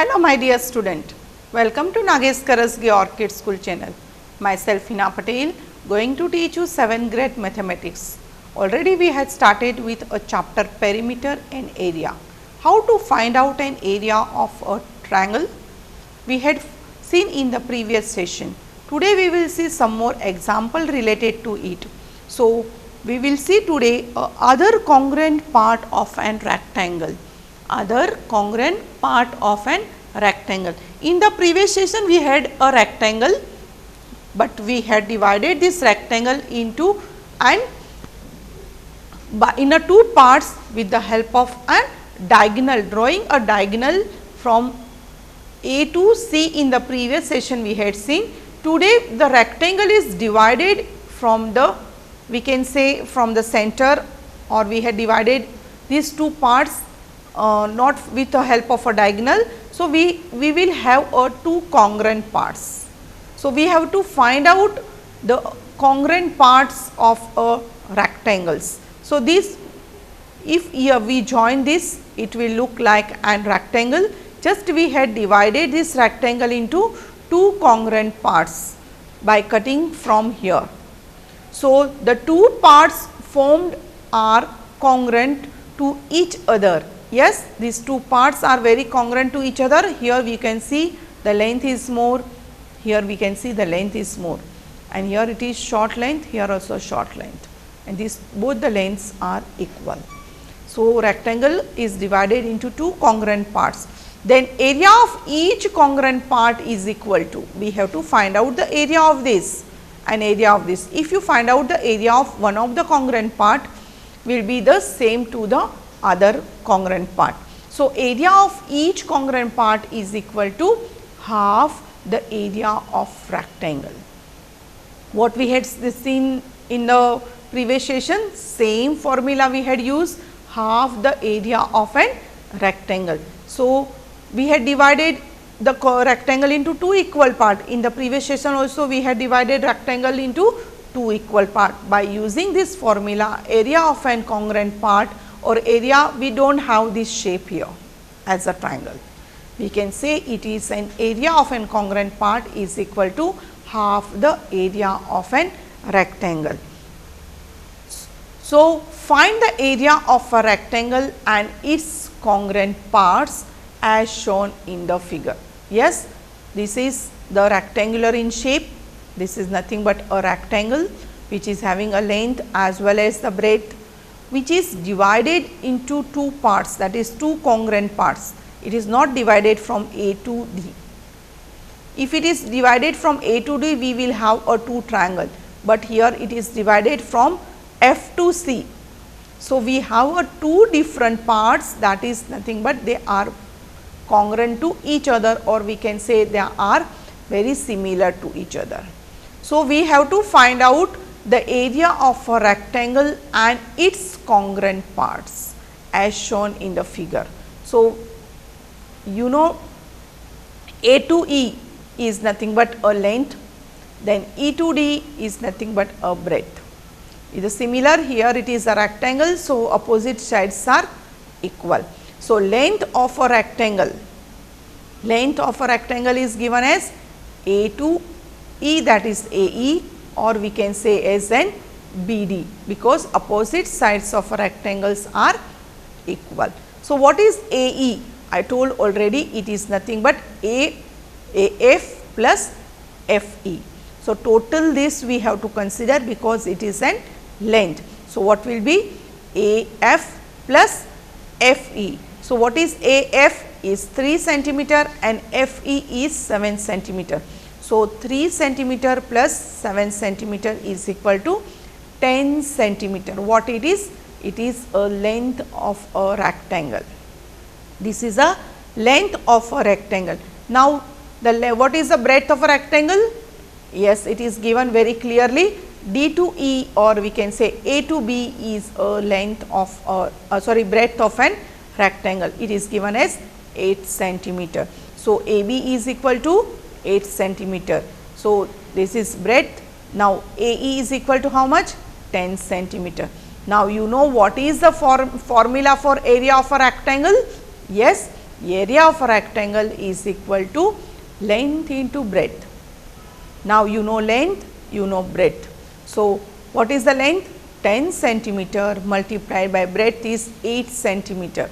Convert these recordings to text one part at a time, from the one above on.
Hello my dear student, welcome to Nagesh Karasgi Orchid School channel. Myself Hina Patel going to teach you 7th grade mathematics. Already we had started with a chapter perimeter and area. How to find out an area of a triangle? We had seen in the previous session. Today we will see some more example related to it. So, we will see today other congruent part of an rectangle. Other congruent part of an rectangle. In the previous session we had a rectangle, but we had divided this rectangle into in a two parts with the help of a diagonal, drawing a diagonal from A to C. In the previous session we had seen. Today the rectangle is divided from the, we can say, from the center, or we had divided these two parts not with the help of a diagonal. So, we will have two congruent parts. So, we have to find out the congruent parts of a rectangles. So, this, if here we join this, it will look like an rectangle. Just we had divided this rectangle into two congruent parts by cutting from here. So, the two parts formed are congruent to each other. Yes, these two parts are very congruent to each other. Here we can see the length is more, here we can see the length is more, and here it is short length, here also short length, and these both the lengths are equal. So, rectangle is divided into two congruent parts. Then area of each congruent part is equal to, we have to find out the area of this and area of this. If you find out the area of one of the congruent part, will be the same to the other congruent part. So, area of each congruent part is equal to half the area of rectangle. What we had seen in the previous session, same formula we had used, half the area of a rectangle. So, we had divided the rectangle into two equal part. In the previous session also we had divided rectangle into two equal part by using this formula, area of an congruent part or area. We do not have this shape here as a triangle. We can say it is an area of an congruent part is equal to half the area of an rectangle. So, find the area of a rectangle and its congruent parts as shown in the figure. Yes, this is the rectangular in shape. This is nothing but a rectangle which is having a length as well as the breadth, which is divided into two parts, that is two congruent parts. It is not divided from A to D. If it is divided from A to D, we will have a two triangle, but here it is divided from F to C. So, we have a two different parts, that is nothing but they are congruent to each other, or we can say they are very similar to each other. So, we have to find out the area of a rectangle and its congruent parts as shown in the figure. So, you know A to E is nothing but a length, then E to D is nothing but a breadth. It is similar, here it is a rectangle, so opposite sides are equal. So, length of a rectangle is given as A to E, that is AE, or we can say as an BD, because opposite sides of rectangles are equal. So, what is AE? I told already, it is nothing but AF plus FE. So, total this we have to consider because it is an length. So, what will be AF plus FE? So, what is AF is 3 centimeter and FE is 7 centimeter. So, 3 centimeter plus 7 centimeter is equal to 10 centimeter. What it is? It is a length of a rectangle. This is a length of a rectangle. Now, what is the breadth of a rectangle? Yes, it is given very clearly. D to E, or we can say A to B is a length of breadth of an rectangle. It is given as 8 centimeter. So, AB is equal to 8 centimeter. So, this is breadth. Now, AE is equal to how much? 10 centimeter. Now, you know what is the formula for area of a rectangle? Yes, area of a rectangle is equal to length into breadth. Now, you know length, you know breadth. So, what is the length? 10 centimeter multiplied by breadth is 8 centimeter.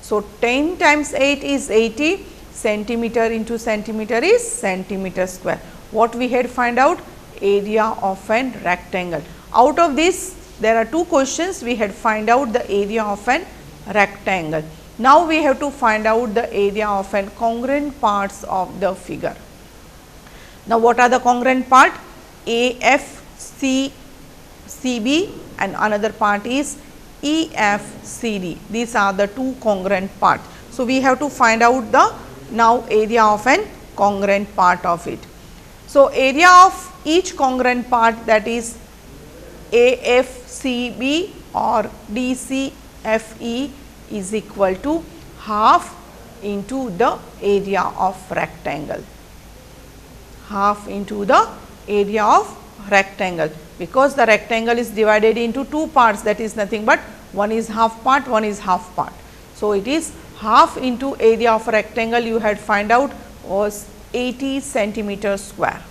So, 10 times 8 is 80, centimeter into centimeter is centimeter square. What we had find out? Area of an rectangle. Out of this, there are two questions. We had find out the area of an rectangle. Now, we have to find out the area of an congruent parts of the figure. Now, what are the congruent part? AF, CB and another part is EFCD. These are the two congruent parts. So, we have to find out the now area of an congruent part of it. So, area of each congruent part, that is AFCB or DCFE, is equal to half into the area of rectangle, half into the area of rectangle, because the rectangle is divided into two parts, that is nothing but one is half part, one is half part. So, it is half into area of rectangle you had find out was 80 centimeter square.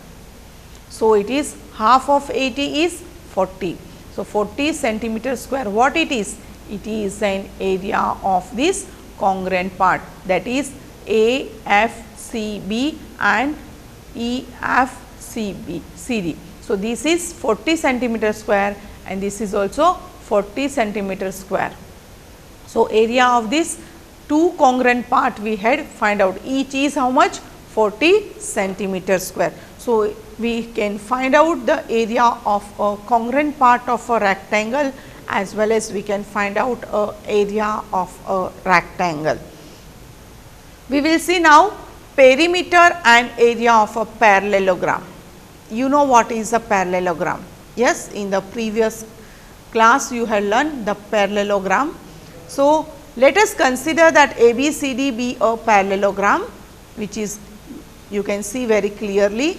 So, it is half of 80 is 40. So, 40 centimeter square, what it is? It is an area of this congruent part, that is AFCB and EFCD. So, this is 40 centimeter square and this is also 40 centimeter square. So, area of this two congruent part we had find out, each is how much? 40 centimeter square. So, we can find out the area of a congruent part of a rectangle, as well as we can find out area of a rectangle. We will see now perimeter and area of a parallelogram. You know what is a parallelogram? Yes, in the previous class you had learned the parallelogram. So, let us consider that ABCD be a parallelogram, which is you can see very clearly,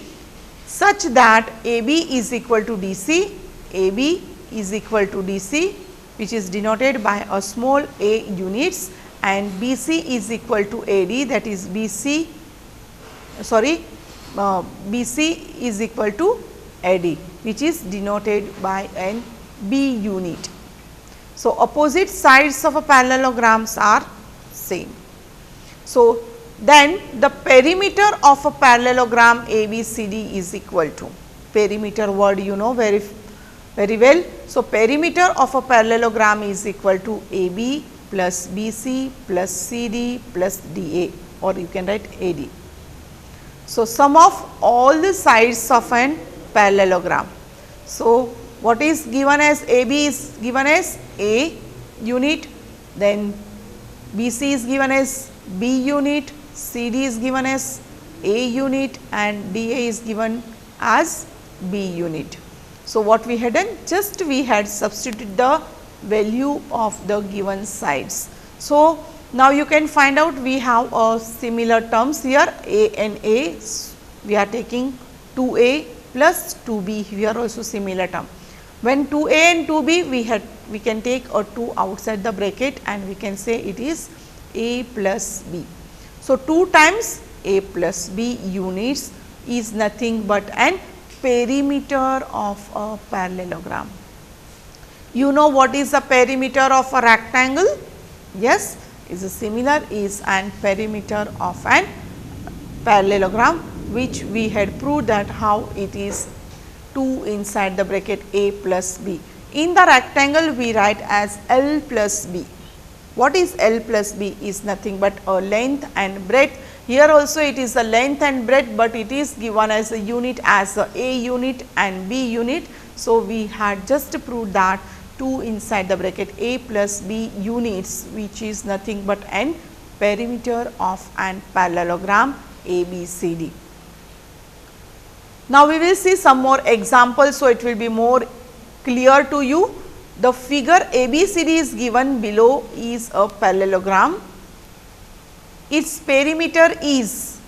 such that AB is equal to DC, AB is equal to DC, which is denoted by a small a units, and BC is equal to AD, that is BC is equal to AD, which is denoted by an B unit. So, opposite sides of a parallelograms are same. So, then the perimeter of a parallelogram ABCD is equal to, perimeter word you know very well. So, perimeter of a parallelogram is equal to AB plus BC plus CD plus DA, or you can write AD. So, sum of all the sides of an parallelogram. So, what is given as AB is given as A unit, then BC is given as B unit, CD is given as A unit and DA is given as B unit. So, what we had done? Just we had substituted the value of the given sides. So, now you can find out we have similar terms here, A and A, we are taking 2A plus 2B, here also similar term. When 2A and 2B we can take a 2 outside the bracket and we can say it is A plus B. So, 2 times A plus B units is nothing but an perimeter of a parallelogram. You know what is the perimeter of a rectangle? Yes, is a similar is an perimeter of an parallelogram, which we had proved that how it is 2 inside the bracket A plus B. In the rectangle we write as L plus B. What is L plus B? Is nothing but a length and breadth. Here also it is a length and breadth, but it is given as a unit as A unit and B unit. So, we had just proved that 2 inside the bracket A plus B units, which is nothing but an perimeter of an parallelogram ABCD. Now, we will see some more examples, so it will be more clear to you. The figure ABCD is given below is a parallelogram. Its perimeter is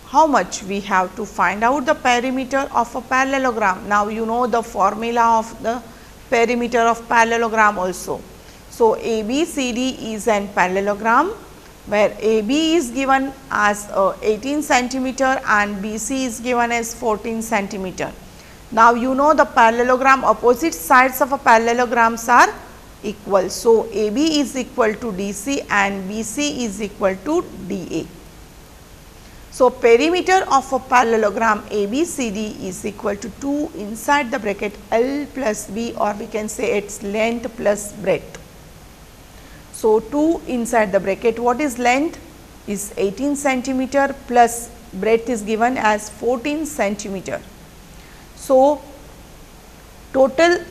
how much? We have to find out the perimeter of a parallelogram. Now, you know the formula of the perimeter of parallelogram also. So, ABCD is an parallelogram where AB is given as 18 centimeter and BC is given as 14 centimeter. Now, you know the parallelogram, opposite sides of a parallelograms are equal. So, AB is equal to DC and BC is equal to DA. So, perimeter of a parallelogram ABCD is equal to 2 inside the bracket L plus B, or we can say its length plus breadth. So, 2 inside the bracket, what is length is 18 centimeter plus breadth is given as 14 centimeter. So, total,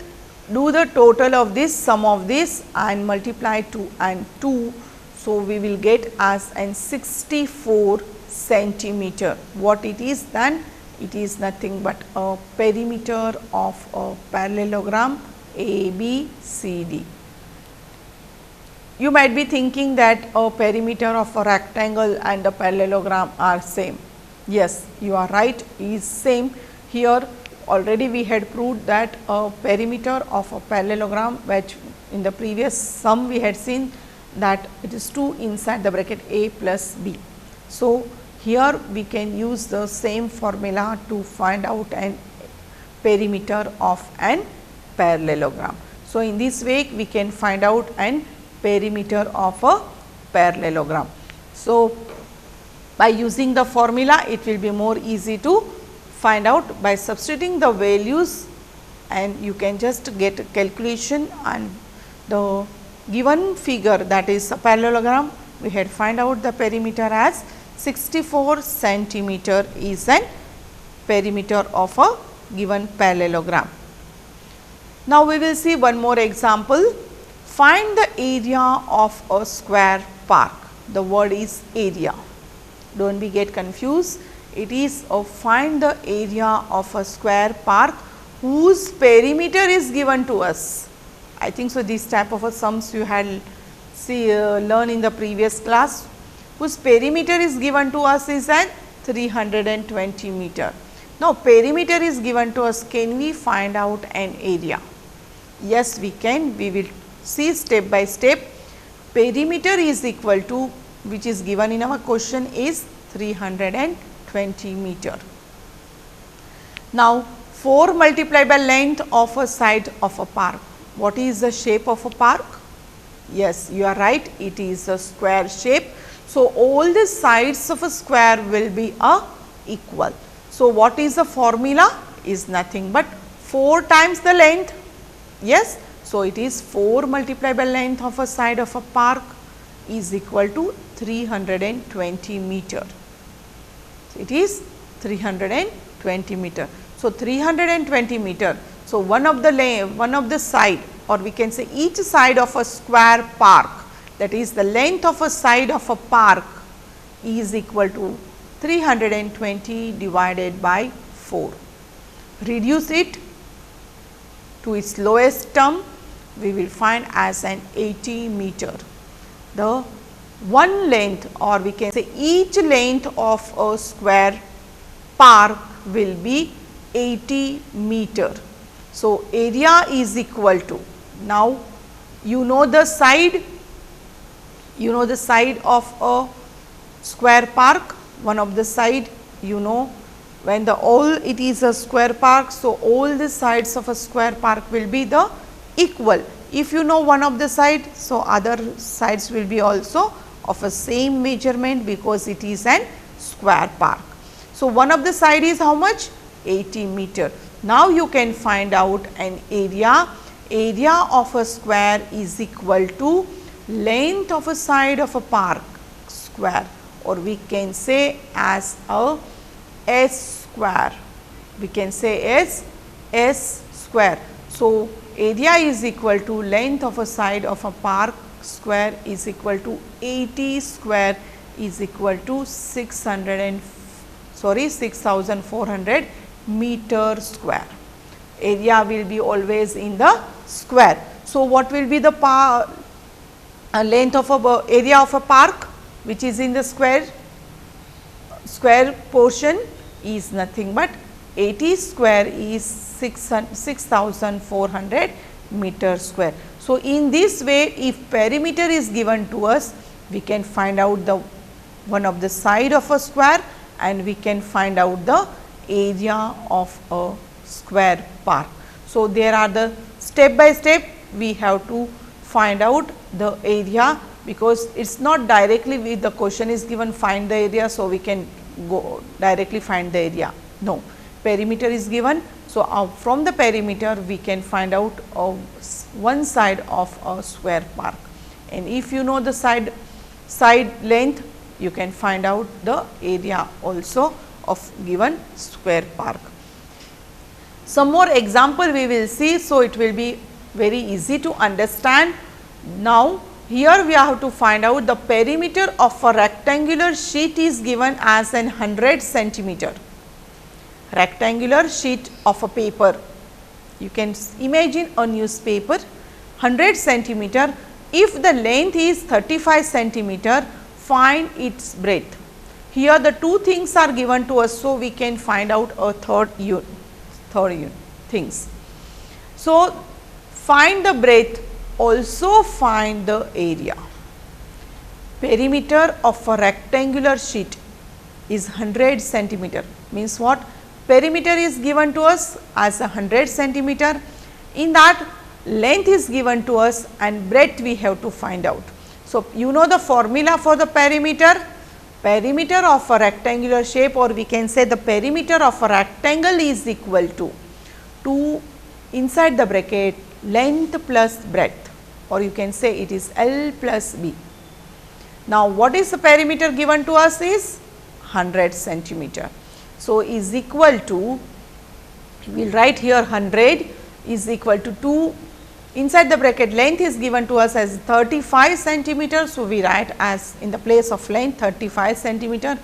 do the total of this, sum of this and multiply 2 and 2. So, we will get as an 64 centimeter. What it is then? It is nothing but a perimeter of a parallelogram ABCD. You might be thinking that a perimeter of a rectangle and a parallelogram are same. Yes, you are right, is same. Here already we had proved that a perimeter of a parallelogram, which in the previous sum we had seen that it is 2 inside the bracket A plus B. So, here we can use the same formula to find out an perimeter of an parallelogram. So, in this way we can find out an perimeter of a parallelogram. So, by using the formula it will be more easy to find out by substituting the values, and you can just get a calculation, and the given figure, that is a parallelogram, we had find out the perimeter as 64 centimeter is an perimeter of a given parallelogram. Now, we will see one more example. Find the area of a square park. The word is area, do not be get confused. It is find the area of a square park whose perimeter is given to us. I think so this type of a sums you had learn in the previous class, whose perimeter is given to us is at 320 meter. Now, perimeter is given to us, can we find out an area? Yes, we can. We will see step by step. Perimeter is equal to, which is given in our question, is 320 meter. Now, 4 multiplied by length of a side of a park. What is the shape of a park? Yes, you are right, it is a square shape. So, all the sides of a square will be equal. So, what is the formula? Is nothing but 4 times the length. Yes. So, it is 4 multiplied by length of a side of a park is equal to 320 meter. It is 320 meter. So, 320 meter. So, one of the side, or we can say each side of a square park, that is the length of a side of a park is equal to 320 divided by 4. Reduce it to its lowest term, we will find as an 80 meter. The one length, or we can say each length of a square park will be 80 meter. So, area is equal to, now you know the side, of a square park, one of the side, you know, when the all it is a square park. So, all the sides of a square park will be the equal. If you know one of the side, so other sides will be also of a same measurement, because it is an square park. So, one of the side is how much? 80 meter. Now, you can find out an area. Area of a square is equal to length of a side of a park square, or we can say as a S square. We can say as S square. So, area is equal to length of a side of a park square is equal to 80 square is equal to 6,400 meter square. Area will be always in the square. So, what will be the length of a area of a park which is in the square portion is nothing but 80 square is 6,400 meter square. So, in this way, if perimeter is given to us, we can find out the one of the side of a square and we can find out the area of a square park. So, there are the step by step we have to find out the area, because it is not directly with the question is given find the area. So, we can go directly find the area, no, perimeter is given. So, from the perimeter we can find out one side of a square park, and if you know the side length, you can find out the area also of given square park. Some more example we will see. So, it will be very easy to understand. Now, here we have to find out the perimeter of a rectangular sheet is given as an 100 centimeter. Rectangular sheet of a paper, you can imagine a newspaper, 100 centimeter. If the length is 35 centimeter, find its breadth. Here the two things are given to us. So, we can find out a third things. So, find the breadth, also find the area. Perimeter of a rectangular sheet is 100 centimeter, means what? Perimeter is given to us as 100 centimeter, in that length is given to us and breadth we have to find out. So, you know the formula for the perimeter. Perimeter of a rectangular shape, or we can say the perimeter of a rectangle is equal to inside the bracket length plus breadth, or you can say it is L plus B. Now, what is the perimeter given to us is 100 centimeter. So, is equal to, we will write here 100 is equal to 2, inside the bracket length is given to us as 35 centimeter. So, we write as in the place of length 35 centimeter,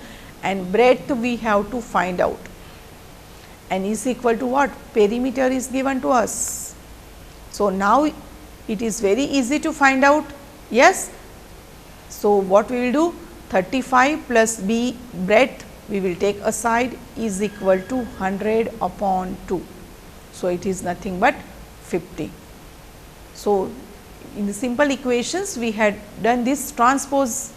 and breadth we have to find out, and is equal to what? Perimeter is given to us. So, now it is very easy to find out, yes. So, what we will do? 35 plus B breadth we will take aside is equal to 100 upon 2. So, it is nothing but 50. So, in the simple equations we had done this transpose,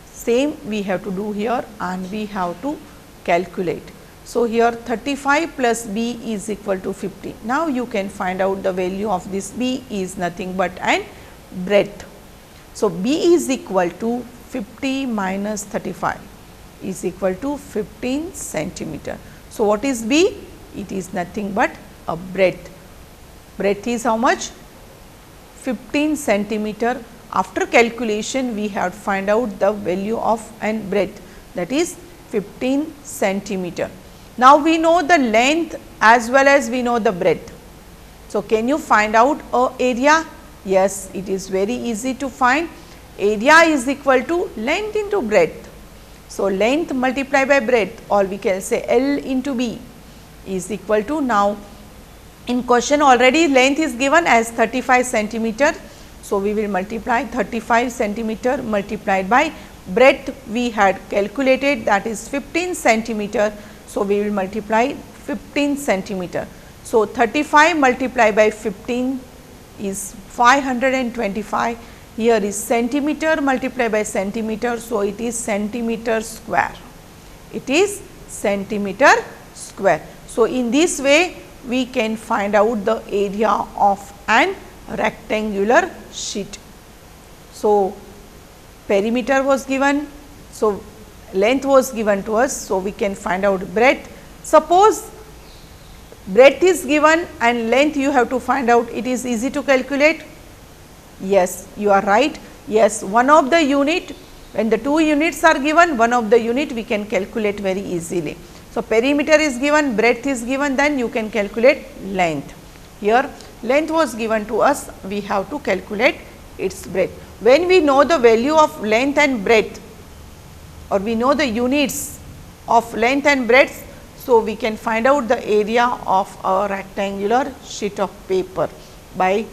same we have to do here and we have to calculate. So, here 35 plus B is equal to 50. Now, you can find out the value of this B is nothing but an breadth. So, B is equal to 50 minus 35 is equal to 15 centimeter. So, what is B? It is nothing but a breadth. Breadth is how much? 15 centimeter. After calculation, we have to find out the value of an breadth, that is 15 centimeter. Now, we know the length as well as we know the breadth. So, can you find out a area? Yes, it is very easy to find. Area is equal to length into breadth. So, length multiplied by breadth, or we can say L into B is equal to, now in question already length is given as 35 centimeter. So, we will multiply 35 centimeter multiplied by breadth we had calculated, that is 15 centimeter. So, we will multiply 15 centimeter. So, 35 multiplied by 15 is 525. Here is centimeter multiplied by centimeter. So, it is centimeter square. It is centimeter square. So, in this way we can find out the area of an rectangular sheet. So, perimeter was given. So, length was given to us. So, we can find out breadth. Suppose breadth is given and length you have to find out, it is easy to calculate. Yes, you are right. Yes, one of the unit, when the two units are given, one of the unit we can calculate very easily. So, perimeter is given, breadth is given, then you can calculate length. Here length was given to us, we have to calculate its breadth. When we know the value of length and breadth, or we know the units of length and breadth, so we can find out the area of a rectangular sheet of paper by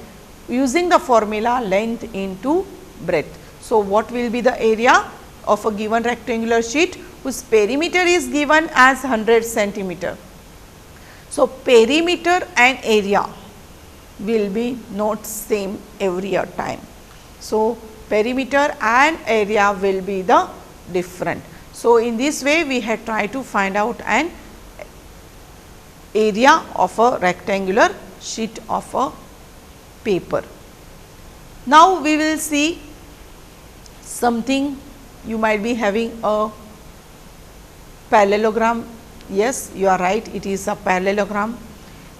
using the formula length into breadth. So, what will be the area of a given rectangular sheet whose perimeter is given as 100 centimeter. So, perimeter and area will be not same every time. So, perimeter and area will be the different. So, in this way we had tried to find out an area of a rectangular sheet of a paper. Now, we will see something. You might be having a parallelogram. Yes, you are right, it is a parallelogram.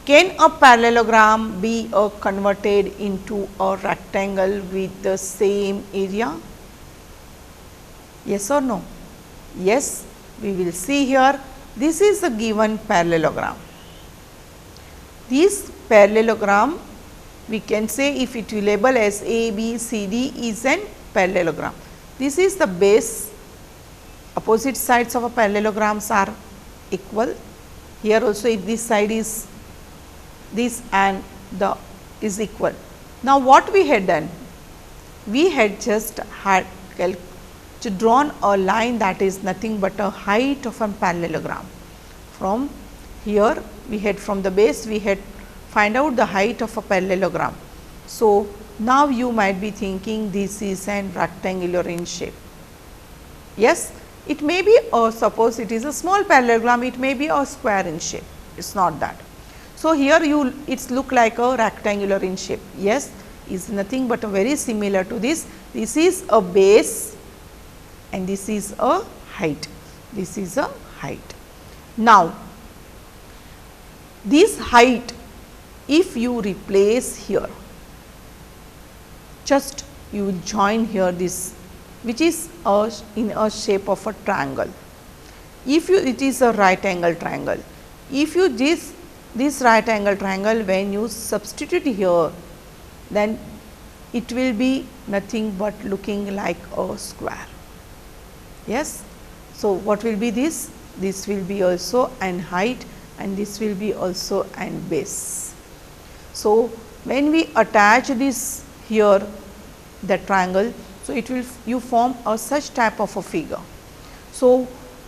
Can a parallelogram be converted into a rectangle with the same area? Yes or no? Yes, we will see here. This is the given parallelogram. This parallelogram, we can say, if it will label as A, B, C, D is an parallelogram. This is the base. Opposite sides of a parallelograms are equal. Here also, if this side is this and the is equal. Now, what we had done? We had just drawn a line that is nothing but a height of a parallelogram. From here, we had from the base, we had find out the height of a parallelogram. So, now you might be thinking this is an rectangular in shape. Yes, it may be, or suppose it is a small parallelogram, it may be a square in shape, it is not that. So, here you it's look like a rectangular in shape. Yes, is nothing but a very similar to this. This is a base and this is a height. This is a height. Now, this height, if you replace here, just you will join here this, which is in a shape of a triangle. If you, it is a right angle triangle. If you this right angle triangle, when you substitute here, then it will be nothing but looking like a square. Yes. So, what will be this? This will be also an height and this will be also an base. So, when we attach this here, the triangle, so it will you form a such type of a figure. So,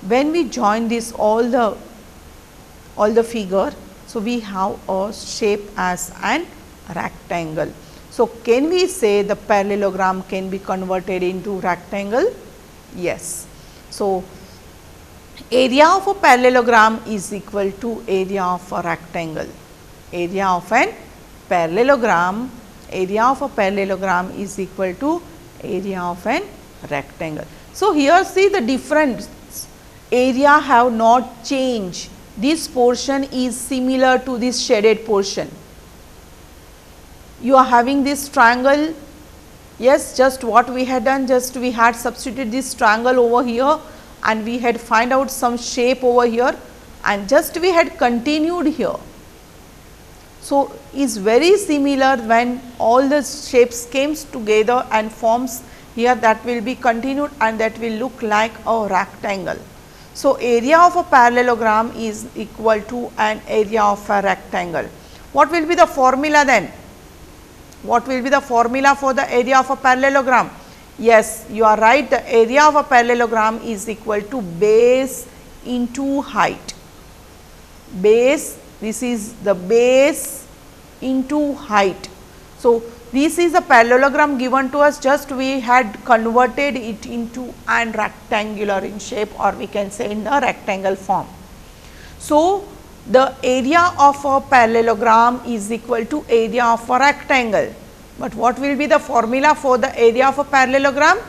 when we join this all the figure, so we have a shape as an rectangle. So, can we say the parallelogram can be converted into rectangle? Yes. So, area of a parallelogram is equal to area of a rectangle. Area of an parallelogram, area of a parallelogram is equal to area of an rectangle. So, here see the difference, area have not changed, this portion is similar to this shaded portion. You are having this triangle, yes, just what we had done, just we had substituted this triangle over here and we had find out some shape over here and just we had continued here. So, is very similar when all the shapes came together and forms here, that will be continued and that will look like a rectangle. So, area of a parallelogram is equal to an area of a rectangle. What will be the formula then? What will be the formula for the area of a parallelogram? Yes, you are right, the area of a parallelogram is equal to base into height. Base, this is the base into height. So, this is a parallelogram given to us, just we had converted it into an rectangular in shape, or we can say in the rectangle form. So, the area of a parallelogram is equal to area of a rectangle, but what will be the formula for the area of a parallelogram?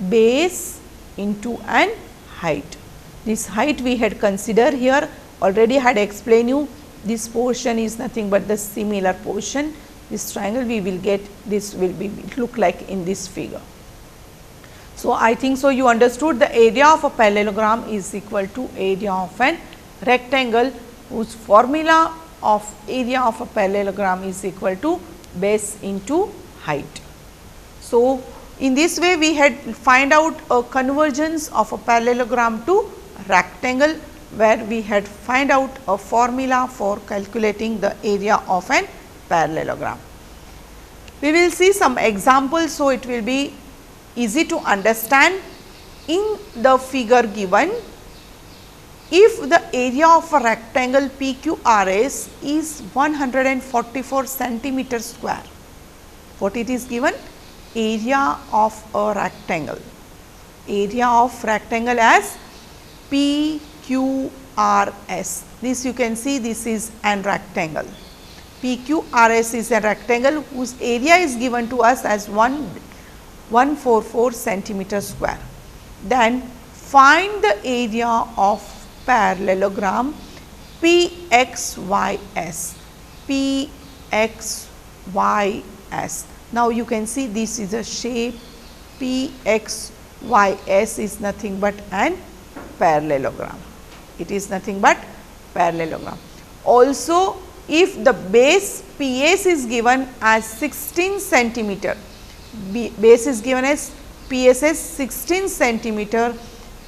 Base into an height. This height we had considered here, already had explained you, this portion is nothing but the similar portion. This triangle we will get, this will be look like in this figure. So, I think so you understood the area of a parallelogram is equal to area of an rectangle, whose formula of area of a parallelogram is equal to base into height. So, in this way we had find out a convergence of a parallelogram to rectangle, where we had find out a formula for calculating the area of an parallelogram. We will see some examples, so it will be easy to understand. In the figure given, if the area of a rectangle PQRS is 144 centimeter square, what it is given? area of a rectangle. Area of rectangle as PQRS. This you can see, this is an rectangle. PQRS is a rectangle whose area is given to us as 144 centimeter square. Then find the area of parallelogram PXYS. PXYS. Now you can see this is a shape. PXYS is nothing but an parallelogram. It is nothing but parallelogram. Also, if the base PS is given as 16 centimeter, base is given as PS as 16 centimeter,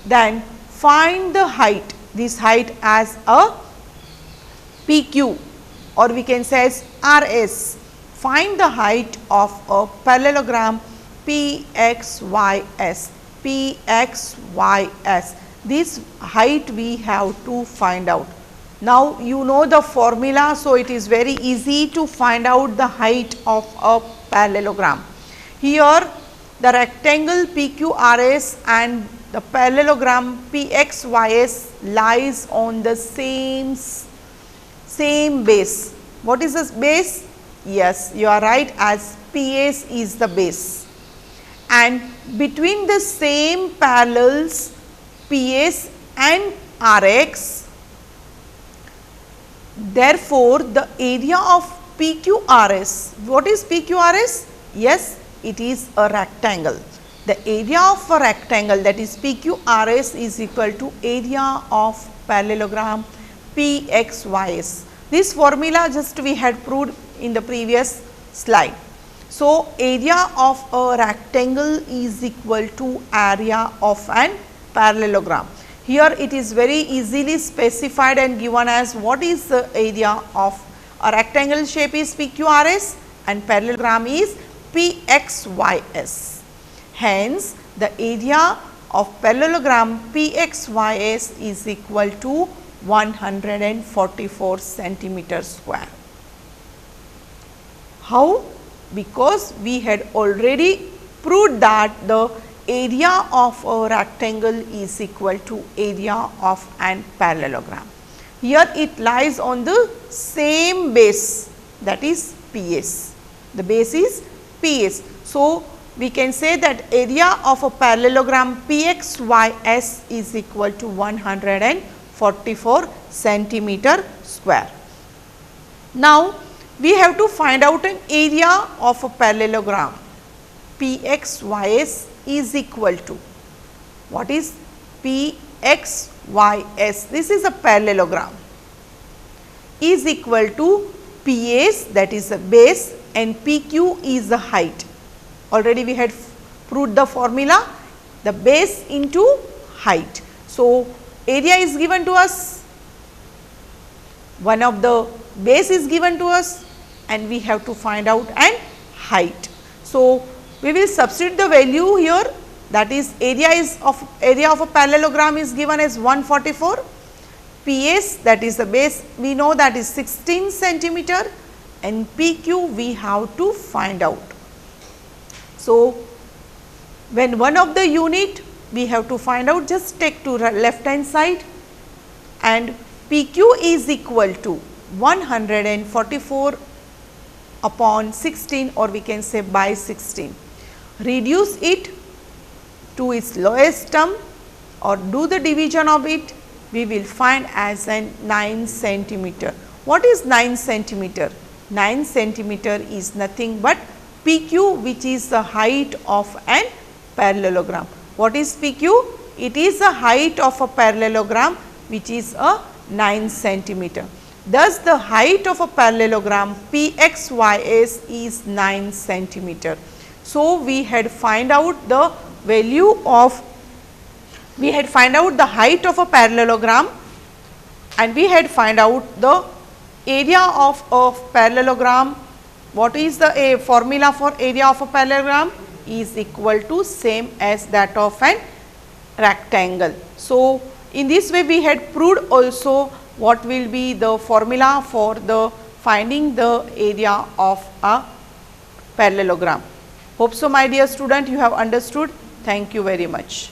then find the height, this height as a PQ, or we can say as RS. Find the height of a parallelogram PXYS. PXYS. This height we have to find out. Now you know the formula, so it is very easy to find out the height of a parallelogram. Here the rectangle PQRS and the parallelogram PXYS lies on the same base. What is this base? Yes, you are right, as PS is the base, and between the same parallels PS and RX, therefore, the area of PQRS, what is PQRS? Yes, it is a rectangle. The area of a rectangle, that is PQRS, is equal to area of parallelogram PXYS. This formula just we had proved in the previous slide. So, area of a rectangle is equal to area of an parallelogram. Here it is very easily specified and given as what is the area of a rectangle shape is PQRS and parallelogram is PXYS. Hence, the area of parallelogram PXYS is equal to 144 centimeter square. How? Because we had already proved that the area of a rectangle is equal to area of an parallelogram. Here it lies on the same base, that is PS. The base is PS. So, we can say that area of a parallelogram PXYS is equal to 144 centimeter square. Now, we have to find out an area of a parallelogram PXYS is equal to, what is PXYS? This is a parallelogram, is equal to PS, that is the base, and PQ is the height. Already we had proved the formula, the base into height. So, area is given to us, one of the base is given to us, and we have to find out an height. So, we will substitute the value here, that is area of a parallelogram is given as 144, PS, that is the base, we know that is 16 centimeter, and PQ we have to find out. So, when one of the unit we have to find out, just take to left hand side, and PQ is equal to 144 upon 16, or we can say by 16. Reduce it to its lowest term or do the division of it, we will find as an 9 centimeter. What is 9 centimeter? 9 centimeter is nothing but PQ, which is the height of an parallelogram. What is PQ? It is the height of a parallelogram, which is a 9 centimeter. Thus, the height of a parallelogram PXYS is 9 centimeter. So, we had find out the value of, we had find out the height of a parallelogram, and we had find out the area of a parallelogram. What is the formula for area of a parallelogram? Is equal to same as that of an rectangle. So, in this way we had proved also what will be the formula for the finding the area of a parallelogram. Hope so my dear student you have understood. Thank you very much.